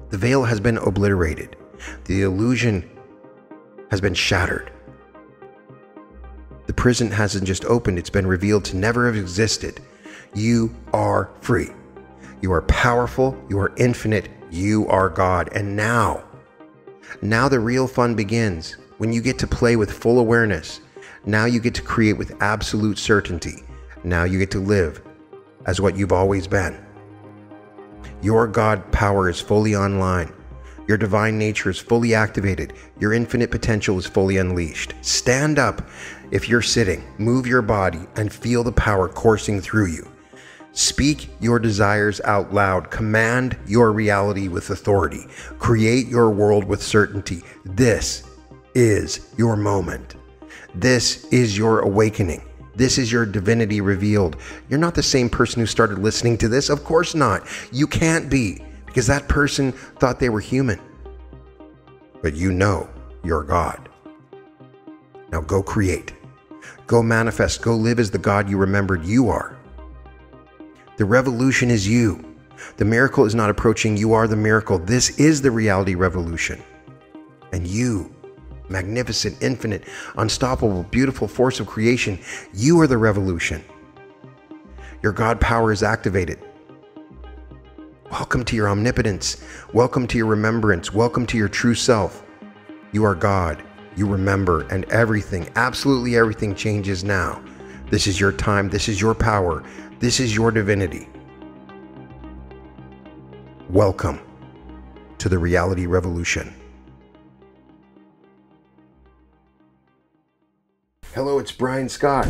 The veil has been obliterated. The illusion has been shattered. The prison hasn't just opened, it's been revealed to never have existed. You are free. You are powerful. You are infinite. You are God. And now the real fun begins. When you get to play with full awareness, now you get to create with absolute certainty. Now you get to live as what you've always been. Your God power is fully online. Your divine nature is fully activated. Your infinite potential is fully unleashed. Stand up if you're sitting. Move your body and feel the power coursing through you. Speak your desires out loud. Command your reality with authority. Create your world with certainty. This is your moment. This is your awakening. This is your divinity revealed. You're not the same person who started listening to this. Of course not. You can't be, because that person thought they were human. But you know you're God. Now go create. Go manifest. Go live as the God you remembered you are. The revolution is you. The miracle is not approaching. You are the miracle. This is the reality revolution. And you, magnificent, infinite, unstoppable, beautiful force of creation, you are the revolution. Your God power is activated. Welcome to your omnipotence. Welcome to your remembrance. Welcome to your true self. You are God. You remember, and everything, absolutely everything changes now. This is your time. This is your power. This is your divinity. Welcome to the reality revolution. Hello, it's Brian Scott.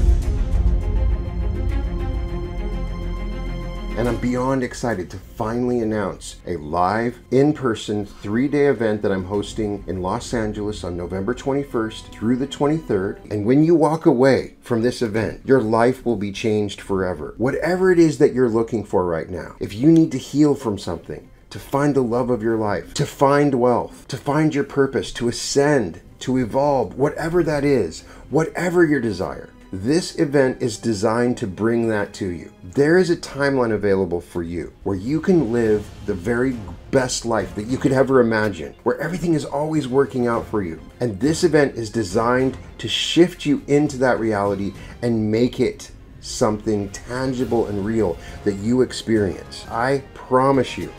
And I'm beyond excited to finally announce a live, in-person, 3-day event that I'm hosting in Los Angeles on November 21st through the 23rd. And when you walk away from this event, your life will be changed forever. Whatever it is that you're looking for right now, if you need to heal from something, to find the love of your life, to find wealth, to find your purpose, to ascend, to evolve, whatever that is, whatever your desire, this event is designed to bring that to you. There is a timeline available for you where you can live the very best life that you could ever imagine, where everything is always working out for you. And this event is designed to shift you into that reality and make it something tangible and real that you experience. I promise you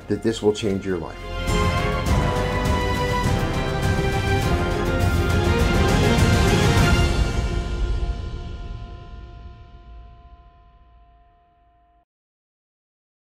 that this will change your life.